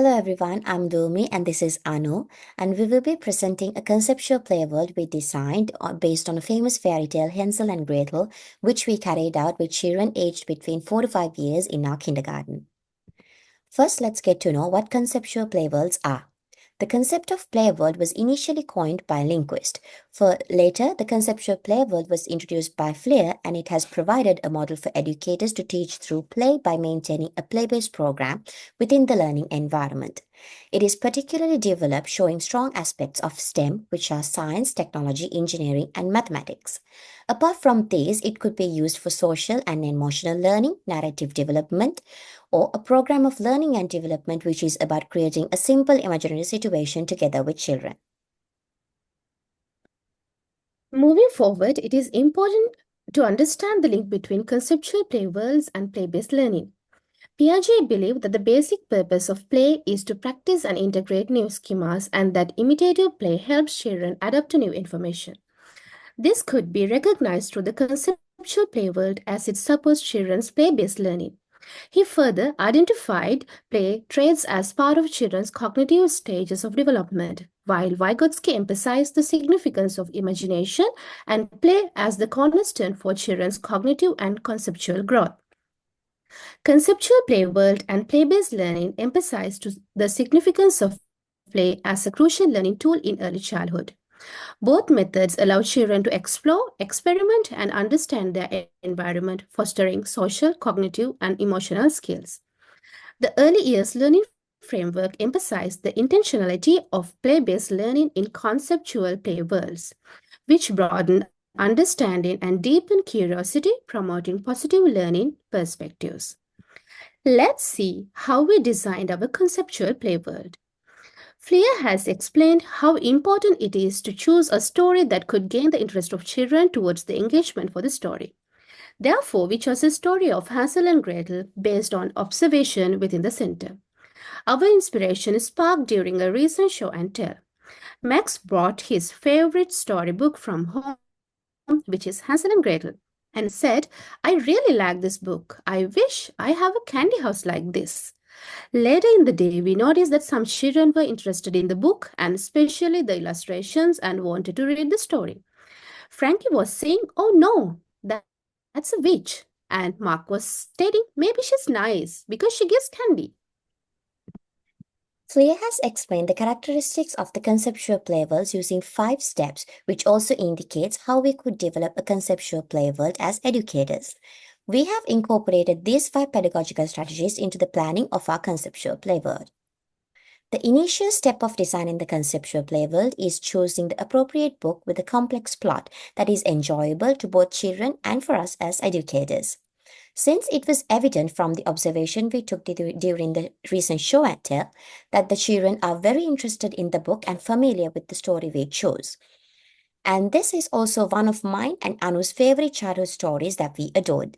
Hello everyone, I'm Dulmi and this is Anu, and we will be presenting a conceptual play world we designed based on a famous fairy tale, Hansel and Gretel, which we carried out with children aged between 4 to 5 years in our kindergarten. First, let's get to know what conceptual play worlds are. The concept of play world was initially coined by linguists. For later, the conceptual play world was introduced by Flair, and it has provided a model for educators to teach through play by maintaining a play-based program within the learning environment. It is particularly developed, showing strong aspects of STEM, which are science, technology, engineering, and mathematics. Apart from these, it could be used for social and emotional learning, narrative development, or a program of learning and development which is about creating a simple imaginary situation together with children. Moving forward, it is important to understand the link between conceptual play worlds and play-based learning. Piaget believed that the basic purpose of play is to practice and integrate new schemas, and that imitative play helps children adapt to new information. This could be recognized through the conceptual play world as it supports children's play-based learning. He further identified play traits as part of children's cognitive stages of development, while Vygotsky emphasized the significance of imagination and play as the cornerstone for children's cognitive and conceptual growth. Conceptual play world and play-based learning emphasize the significance of play as a crucial learning tool in early childhood. Both methods allow children to explore, experiment, and understand their environment, fostering social, cognitive, and emotional skills. The early years learning framework emphasized the intentionality of play-based learning in conceptual play worlds, which broaden understanding and deepen curiosity, promoting positive learning perspectives. Let's see how we designed our conceptual play world. Flair has explained how important it is to choose a story that could gain the interest of children towards the engagement for the story. Therefore, we chose a story of Hansel and Gretel based on observation within the center. Our inspiration is sparked during a recent show and tell. Max brought his favorite storybook from home, which is Hansel and Gretel, and said, "I really like this book. I wish I have a candy house like this." Later in the day, we noticed that some children were interested in the book and especially the illustrations and wanted to read the story. Frankie was saying, "Oh no, that's a witch." And Mark was stating, "Maybe she's nice because she gives candy." Flair has explained the characteristics of the conceptual play worlds using 5 steps, which also indicates how we could develop a conceptual play world as educators. We have incorporated these 5 pedagogical strategies into the planning of our conceptual play world. The initial step of designing the conceptual play world is choosing the appropriate book with a complex plot that is enjoyable to both children and for us as educators. Since it was evident from the observation we took during the recent show and tell that the children are very interested in the book and familiar with the story we chose. And this is also one of mine and Anu's favorite childhood stories that we adored.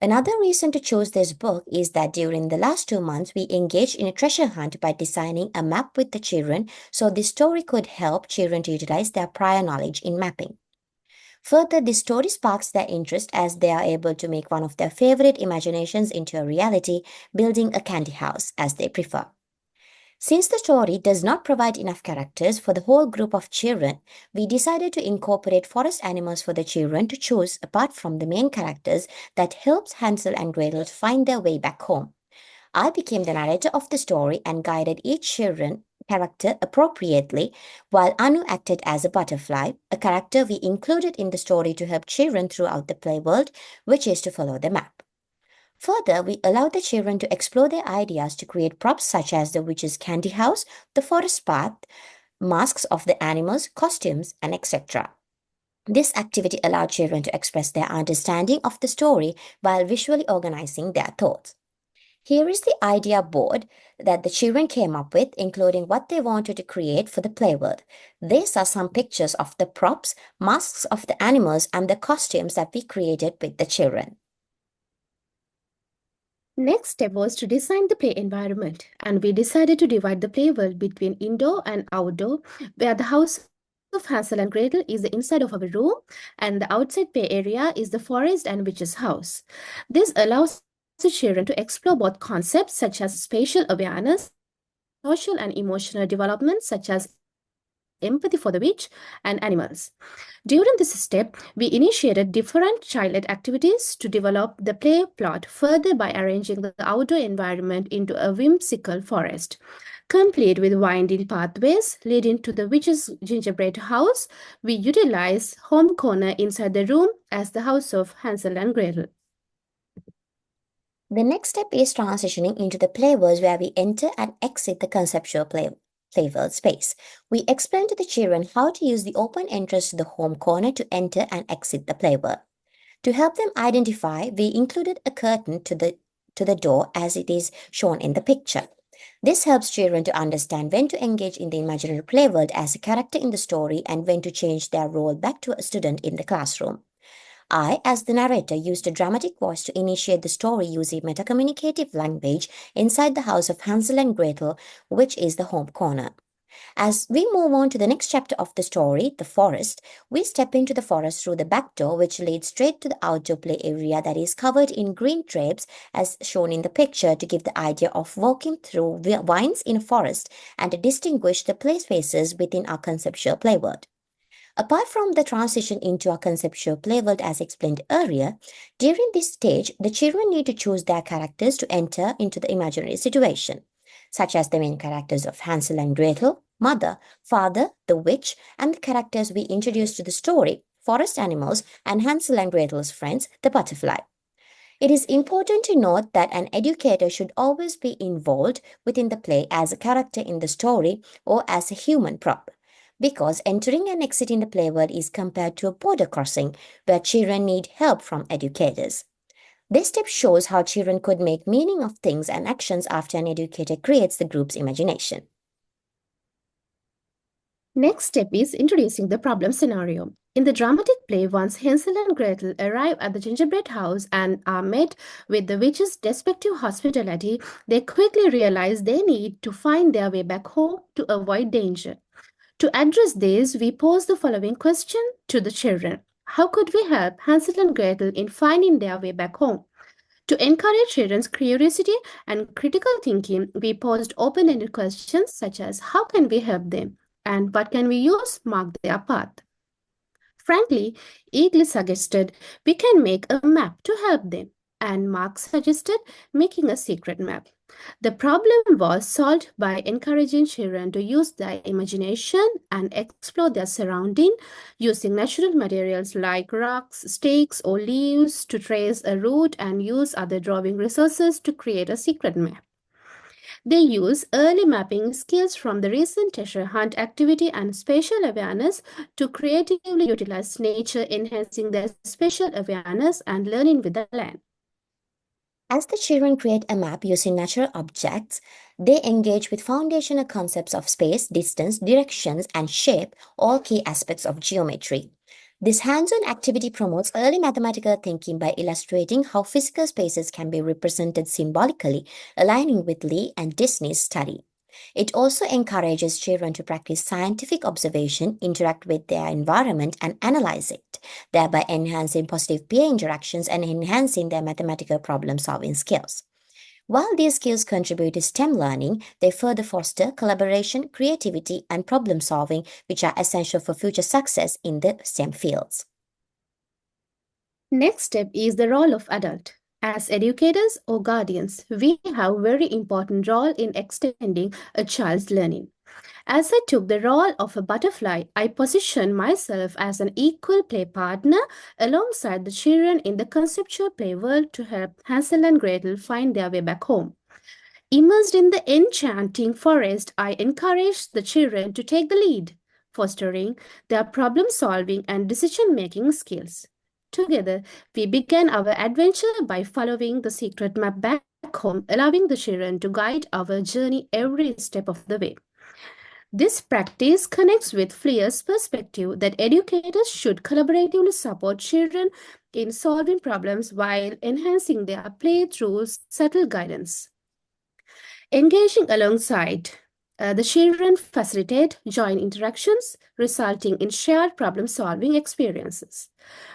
Another reason to choose this book is that during the last 2 months, we engaged in a treasure hunt by designing a map with the children, so this story could help children to utilize their prior knowledge in mapping. Further, this story sparks their interest as they are able to make one of their favorite imaginations into a reality, building a candy house as they prefer. Since the story does not provide enough characters for the whole group of children, we decided to incorporate forest animals for the children to choose apart from the main characters that helps Hansel and Gretel to find their way back home. I became the narrator of the story and guided each children character appropriately, while Anu acted as a butterfly, a character we included in the story to help children throughout the play world, which is to follow the map. Further, we allowed the children to explore their ideas to create props such as the witch's candy house, the forest path, masks of the animals, costumes, and etc. This activity allowed children to express their understanding of the story while visually organizing their thoughts. Here is the idea board that the children came up with, including what they wanted to create for the play world. These are some pictures of the props, masks of the animals, and the costumes that we created with the children. Next step was to design the play environment, and we decided to divide the play world between indoor and outdoor, where the house of Hansel and Gretel is the inside of our room, and the outside play area is the forest and witch's house. This allows the children to explore both concepts such as spatial awareness social and emotional development, such as empathy for the witch and animals. During this step, we initiated different child-led activities to develop the play plot further by arranging the outdoor environment into a whimsical forest, complete with winding pathways leading to the witch's gingerbread house. We utilize home corner inside the room as the house of Hansel and Gretel. The next step is transitioning into the playworld where we enter and exit the conceptual playworld space. We explain to the children how to use the open entrance to the home corner to enter and exit the playworld. To help them identify, we included a curtain to the door as it is shown in the picture. This helps children to understand when to engage in the imaginary playworld as a character in the story and when to change their role back to a student in the classroom. I, as the narrator, used a dramatic voice to initiate the story using metacommunicative language inside the house of Hansel and Gretel, which is the home corner. As we move on to the next chapter of the story, the forest, we step into the forest through the back door, which leads straight to the outdoor play area that is covered in green drapes, as shown in the picture, to give the idea of walking through vines in a forest and to distinguish the play spaces within our conceptual playworld. Apart from the transition into a conceptual playworld as explained earlier, during this stage, the children need to choose their characters to enter into the imaginary situation, such as the main characters of Hansel and Gretel, mother, father, the witch, and the characters we introduced to the story, forest animals, and Hansel and Gretel's friends, the butterfly. It is important to note that an educator should always be involved within the play as a character in the story or as a human prop, because entering and exiting the playworld is compared to a border crossing where children need help from educators. This step shows how children could make meaning of things and actions after an educator creates the group's imagination. Next step is introducing the problem scenario. In the dramatic play, once Hansel and Gretel arrive at the gingerbread house and are met with the witch's respective hospitality, they quickly realize they need to find their way back home to avoid danger. To address this, we pose the following question to the children. How could we help Hansel and Gretel in finding their way back home? To encourage children's curiosity and critical thinking, we posed open-ended questions such as how can we help them and what can we use to mark their path? Frankly, Eagle suggested we can make a map to help them, and Mark suggested making a secret map. The problem was solved by encouraging children to use their imagination and explore their surrounding using natural materials like rocks, sticks, or leaves to trace a route and use other drawing resources to create a secret map. They use early mapping skills from the recent treasure hunt activity and spatial awareness to creatively utilize nature, enhancing their spatial awareness and learning with the land. As the children create a map using natural objects, they engage with foundational concepts of space, distance, directions, and shape, all key aspects of geometry. This hands-on activity promotes early mathematical thinking by illustrating how physical spaces can be represented symbolically, aligning with Lee and Disney's study. It also encourages children to practice scientific observation, interact with their environment, and analyze it, thereby enhancing positive peer interactions and enhancing their mathematical problem-solving skills. While these skills contribute to STEM learning, they further foster collaboration, creativity, and problem solving, which are essential for future success in the STEM fields. Next step is the role of adult. As educators or guardians, we have a very important role in extending a child's learning. As I took the role of a butterfly, I positioned myself as an equal play partner alongside the children in the conceptual play world to help Hansel and Gretel find their way back home. Immersed in the enchanting forest, I encouraged the children to take the lead, fostering their problem-solving and decision-making skills. Together, we began our adventure by following the secret map back home, allowing the children to guide our journey every step of the way. This practice connects with Fleer's perspective that educators should collaboratively support children in solving problems while enhancing their play through subtle guidance. Engaging alongside The children facilitate joint interactions, resulting in shared problem-solving experiences.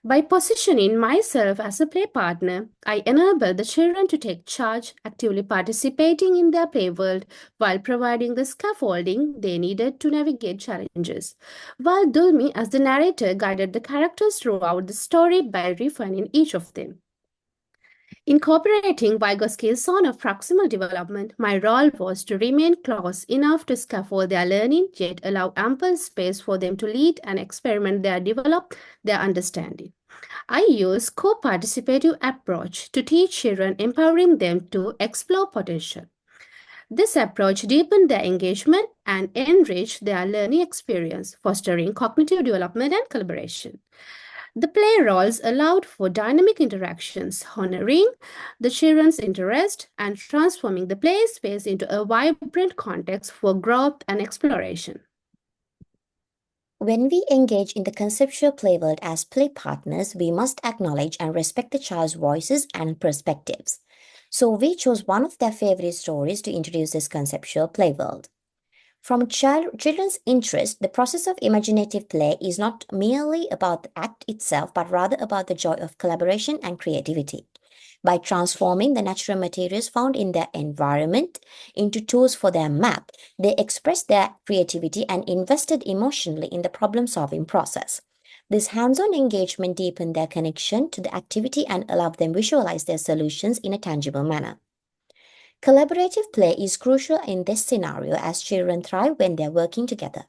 By positioning myself as a play partner, I enable the children to take charge, actively participating in their play world while providing the scaffolding they needed to navigate challenges. While Dulmi, as the narrator, guided the characters throughout the story by refining each of them. Incorporating Vygotsky's zone of proximal development, my role was to remain close enough to scaffold their learning, yet allow ample space for them to lead and experiment develop their understanding. I use co-participative approach to teach children, empowering them to explore potential. This approach deepened their engagement and enriched their learning experience, fostering cognitive development and collaboration. The play roles allowed for dynamic interactions, honoring the children's interest and transforming the play space into a vibrant context for growth and exploration. When we engage in the conceptual play world as play partners, we must acknowledge and respect the child's voices and perspectives. So we chose one of their favorite stories to introduce this conceptual play world. From children's interest, the process of imaginative play is not merely about the act itself, but rather about the joy of collaboration and creativity. By transforming the natural materials found in their environment into tools for their map, they expressed their creativity and invested emotionally in the problem-solving process. This hands-on engagement deepened their connection to the activity and allowed them visualize their solutions in a tangible manner. Collaborative play is crucial in this scenario as children thrive when they're working together.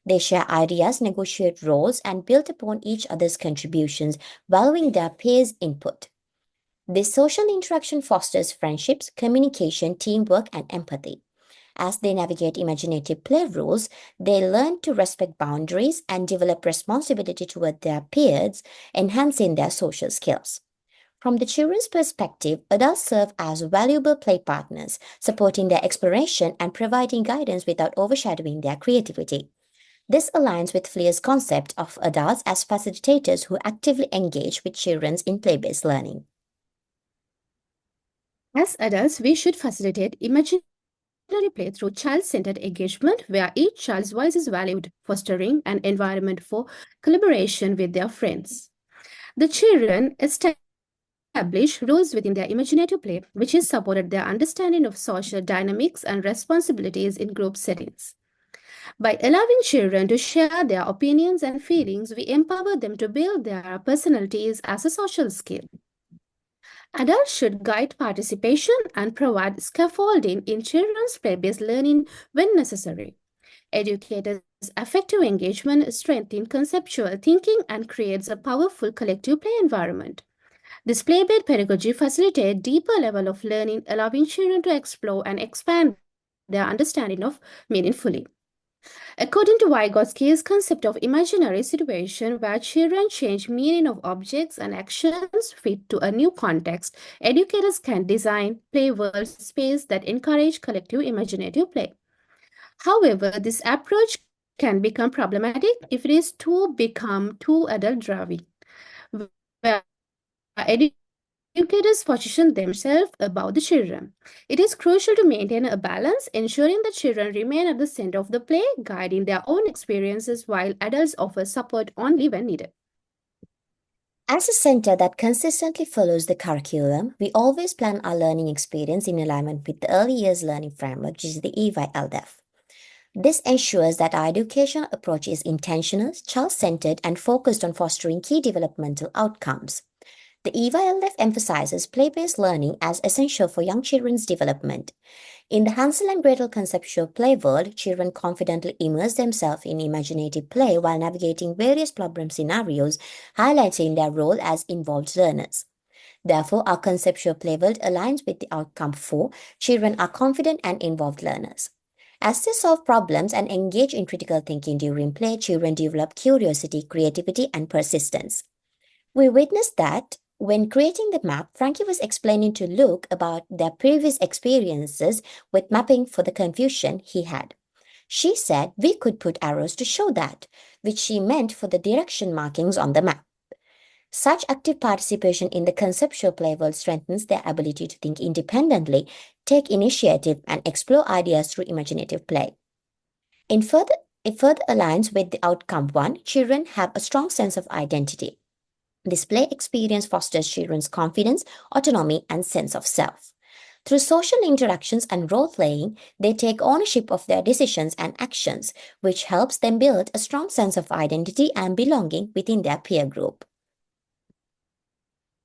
They share ideas, negotiate roles, and build upon each other's contributions, valuing their peers' input. This social interaction fosters friendships, communication, teamwork, and empathy. As they navigate imaginative play rules, they learn to respect boundaries and develop responsibility toward their peers, enhancing their social skills. From the children's perspective, adults serve as valuable play partners, supporting their exploration and providing guidance without overshadowing their creativity. This aligns with Fleer's concept of adults as facilitators who actively engage with children in play-based learning. As adults, we should facilitate imaginary play through child-centered engagement where each child's voice is valued, fostering an environment for collaboration with their friends. The children establish rules within their imaginative play, which is supported their understanding of social dynamics and responsibilities in group settings. By allowing children to share their opinions and feelings, we empower them to build their personalities as a social skill. Adults should guide participation and provide scaffolding in children's play-based learning when necessary. Educators' effective engagement strengthens conceptual thinking and creates a powerful collective play environment. This play-based pedagogy facilitates a deeper level of learning, allowing children to explore and expand their understanding of meaningfully. According to Vygotsky's concept of imaginary situation, where children change meaning of objects and actions fit to a new context, educators can design play world space that encourage collective imaginative play. However, this approach can become problematic if it is too adult-driven, where educators position themselves above the children. It is crucial to maintain a balance, ensuring that children remain at the center of the play, guiding their own experiences while adults offer support only when needed. As a center that consistently follows the curriculum, we always plan our learning experience in alignment with the early years learning framework, which is the EY-LDEF. This ensures that our educational approach is intentional, child-centered, and focused on fostering key developmental outcomes. The EY-LDEF emphasizes play-based learning as essential for young children's development. In the Hansel and Gretel conceptual play world, children confidently immerse themselves in imaginative play while navigating various problem scenarios, highlighting their role as involved learners. Therefore, our conceptual play world aligns with the outcome for children are confident and involved learners. As they solve problems and engage in critical thinking during play, children develop curiosity, creativity, and persistence. We witnessed that when creating the map, Frankie was explaining to Luke about their previous experiences with mapping for the confusion he had. She said we could put arrows to show that, which she meant for the direction markings on the map. Such active participation in the conceptual play world strengthens their ability to think independently, take initiative, and explore ideas through imaginative play. It further aligns with the outcome one, children have a strong sense of identity. This play experience fosters children's confidence, autonomy, and sense of self. Through social interactions and role playing, they take ownership of their decisions and actions, which helps them build a strong sense of identity and belonging within their peer group.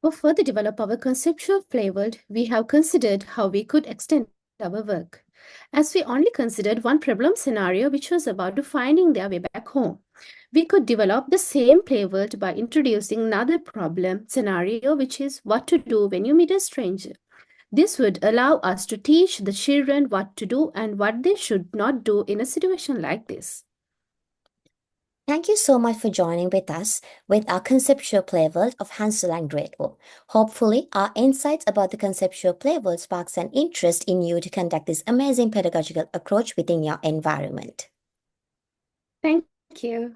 To further develop our conceptual playworld, we have considered how we could extend our work. As we only considered one problem scenario which was about to finding their way back home, we could develop the same playworld by introducing another problem scenario which is what to do when you meet a stranger. This would allow us to teach the children what to do and what they should not do in a situation like this. Thank you so much for joining with us with our conceptual playworld of Hansel and Gretel. Hopefully, our insights about the conceptual playworld sparks an interest in you to conduct this amazing pedagogical approach within your environment. Thank you.